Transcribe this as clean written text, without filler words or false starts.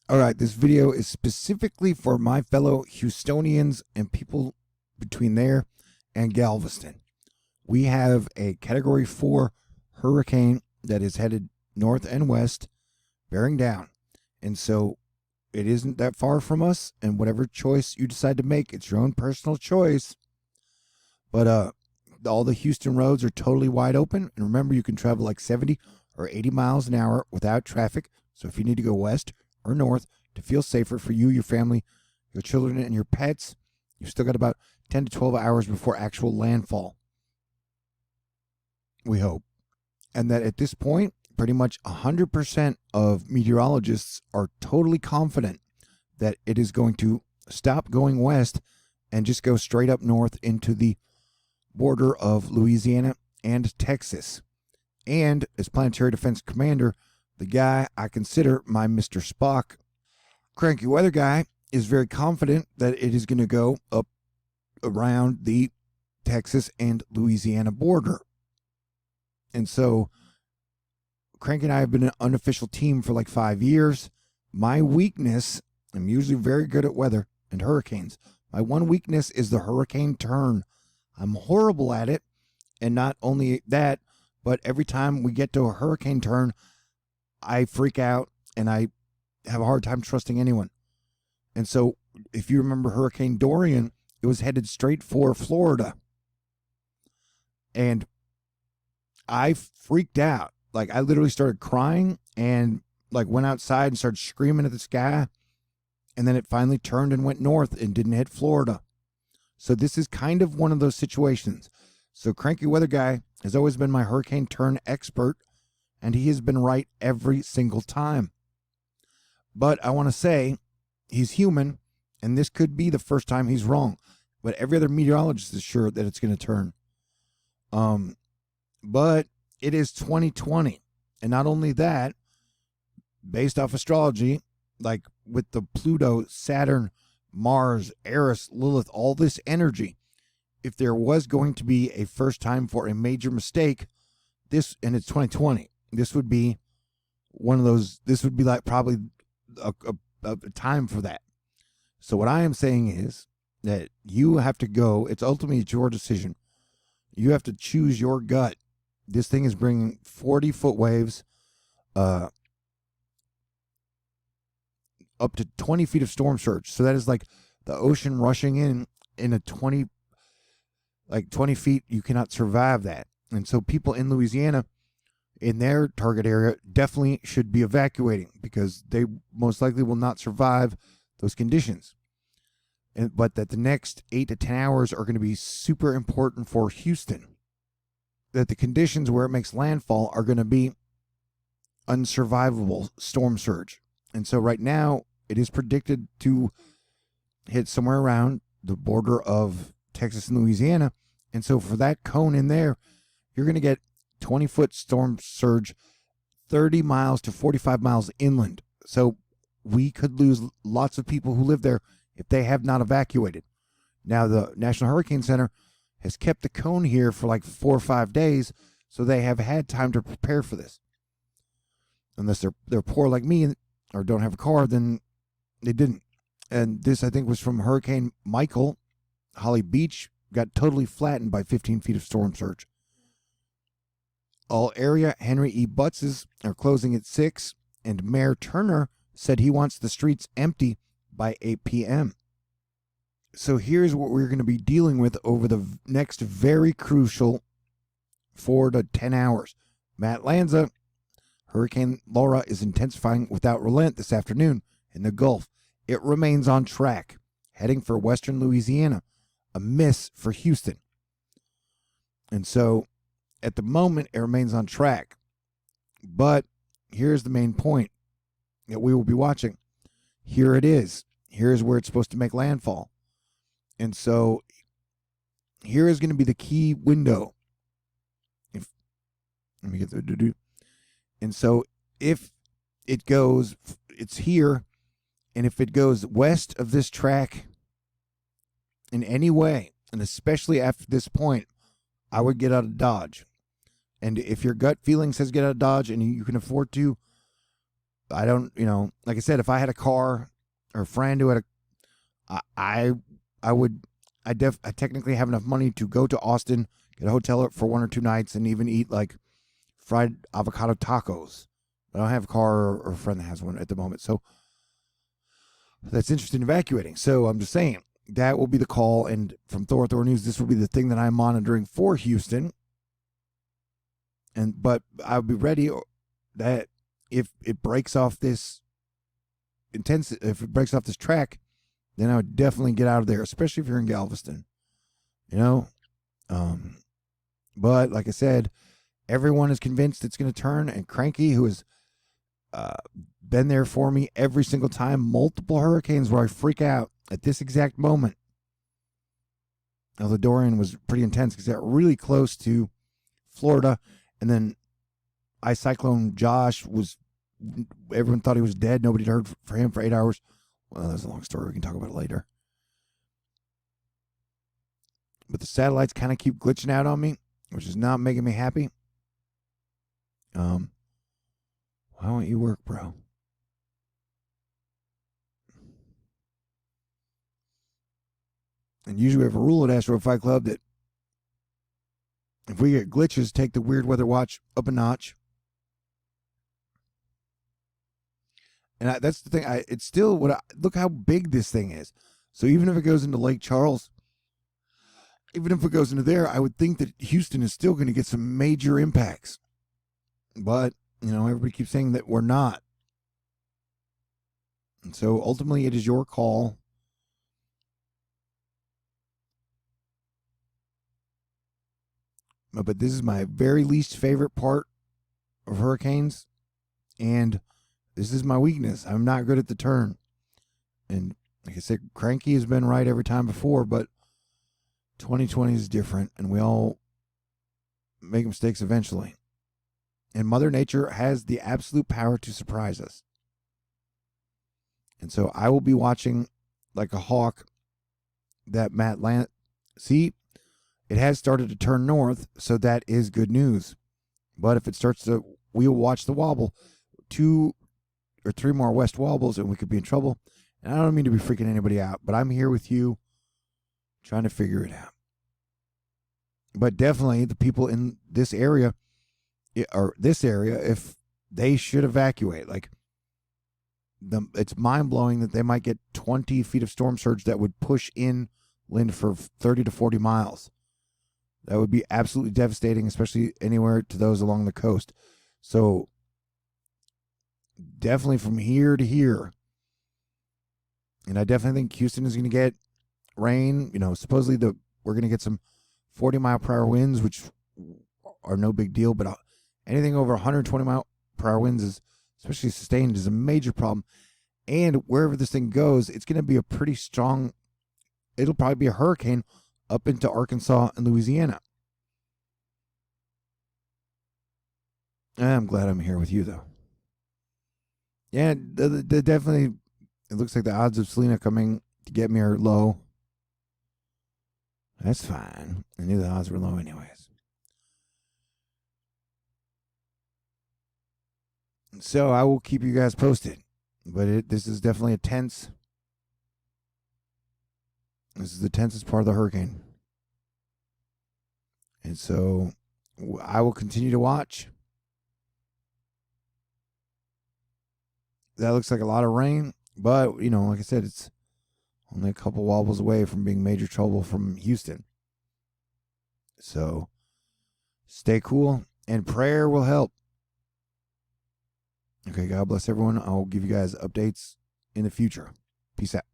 All right, this video is specifically for my fellow Houstonians and people between there and Galveston. We have a Category 4 hurricane that is headed north and west, bearing down. And so it isn't that far from us, and whatever choice you decide to make, it's your own personal choice. But all the Houston roads are totally wide open. And remember, you can travel like 70 or 80 miles an hour without traffic. So if you need to go west or north to feel safer for you, your family, your children, and your pets, you've still got about 10 to 12 hours before actual landfall. We hope. And that at this point, pretty much 100% of meteorologists are totally confident that it is going to stop going west and just go straight up north into the border of Louisiana and Texas. And as Planetary Defense Commander, the guy I consider my Mr. Spock, cranky weather guy, is very confident that it is going to go up around the Texas and Louisiana border. And so Cranky and I have been an unofficial team for like 5 years. My weakness, I'm usually very good at weather and hurricanes. My one weakness is the hurricane turn. I'm horrible at it. And not only that, but every time we get to a hurricane turn, I freak out and I have a hard time trusting anyone. And so if you remember Hurricane Dorian, it was headed straight for Florida. And I freaked out. Like, I literally started crying and like went outside and started screaming at the sky. And then it finally turned and went north and didn't hit Florida. So this is kind of one of those situations. So Cranky Weather Guy has always been my hurricane turn expert, and he has been right every single time. But I want to say he's human, and this could be the first time he's wrong. But every other meteorologist is sure that it's going to turn. But it is 2020. And not only that, based off astrology, like with the Pluto, Saturn, Mars, Eris, Lilith, all this energy, if there was going to be a first time for a major mistake, and it's 2020, this would be one of those, this would be like probably a time for that. So what I am saying is that you have to go, it's ultimately your decision. You have to choose your gut. This thing is bringing 40-foot waves, up to 20 feet of storm surge. So that is like the ocean rushing in a 20 feet. You cannot survive that. And so people in Louisiana, in their target area, definitely should be evacuating because they most likely will not survive those conditions. But that the next 8 to 10 hours are going to be super important for Houston. That the conditions where it makes landfall are going to be unsurvivable storm surge. And so right now, it is predicted to hit somewhere around the border of Texas and Louisiana. And so for that cone in there, you're going to get 20-foot storm surge 30 miles to 45 miles inland. So we could lose lots of people who live there if they have not evacuated. Now, the National Hurricane Center has kept the cone here for like 4 or 5 days, so they have had time to prepare for this. Unless they're poor like me or don't have a car, then they didn't. And this, I think, was from Hurricane Michael. Holly Beach got totally flattened by 15 feet of storm surge. All area Henry E. Butzes are closing at 6, and Mayor Turner said he wants the streets empty by 8 p.m. So here's what we're going to be dealing with over the next very crucial 4 to 10 hours. Matt Lanza, Hurricane Laura is intensifying without relent this afternoon in the Gulf. It remains on track, heading for western Louisiana, a miss for Houston. And so at the moment, it remains on track. But here's the main point that we will be watching. Here it is. Here's where it's supposed to make landfall. And so here is going to be the key window. Let me get the. And so if it goes, it's here. And if it goes west of this track in any way, and especially after this point, I would get out of Dodge. And if your gut feeling says get out of Dodge and you can afford to, I don't, like I said, if I had a car or a friend who had I would, I technically have enough money to go to Austin, get a hotel for 1 or 2 nights, and even eat like fried avocado tacos. I don't have a car or a friend that has one at the moment, so that's interested in evacuating. So I'm just saying that will be the call, and from THORnews, this will be the thing that I'm monitoring for Houston. But I'll be ready that if it breaks off this if it breaks off this track, then I would definitely get out of there, especially if you're in Galveston. But like I said, everyone is convinced it's going to turn, and Cranky, who has been there for me every single time, multiple hurricanes where I freak out at this exact moment. Now, the Dorian was pretty intense because it got really close to Florida, and then Ice Cyclone Josh everyone thought he was dead. Nobody had heard from him for 8 hours. Well, that's a long story. We can talk about it later. But the satellites kind of keep glitching out on me, which is not making me happy. Why won't you work, bro? And usually we have a rule at Astro Fight Club that if we get glitches, take the weird weather watch up a notch. And that's the thing. It's still look how big this thing is. So even if it goes into Lake Charles, even if it goes into there, I would think that Houston is still going to get some major impacts. But, everybody keeps saying that we're not. And so ultimately it is your call. But this is my very least favorite part of hurricanes. And this is my weakness. I'm not good at the turn. And like I said, Cranky has been right every time before, but 2020 is different, and we all make mistakes eventually. And Mother Nature has the absolute power to surprise us. And so I will be watching like a hawk that Matt Land. See, it has started to turn north, so that is good news. But if it starts to, we will watch the wobble. 2 or 3 more west wobbles, and we could be in trouble. And I don't mean to be freaking anybody out, but I'm here with you trying to figure it out. But definitely the people in this area, if they should evacuate, like it's mind-blowing that they might get 20 feet of storm surge that would push inland for 30 to 40 miles. That would be absolutely devastating, especially anywhere to those along the coast. So definitely from here to here. And I definitely think Houston is going to get rain. Supposedly we're going to get some 40-mile-per-hour winds, which are no big deal. But anything over 120-mile-per-hour winds, especially sustained, is a major problem. And wherever this thing goes, it's going to be a pretty strong, it'll probably be a hurricane up into Arkansas and Louisiana. I'm glad I'm here with you, though. Yeah, definitely, it looks like the odds of Selena coming to get me are low. That's fine. I knew the odds were low anyways. So I will keep you guys posted. But this is definitely this is the tensest part of the hurricane. And so I will continue to watch. That looks like a lot of rain, but, like I said, it's only a couple wobbles away from being major trouble from Houston. So stay cool, and prayer will help. Okay, God bless everyone. I'll give you guys updates in the future. Peace out.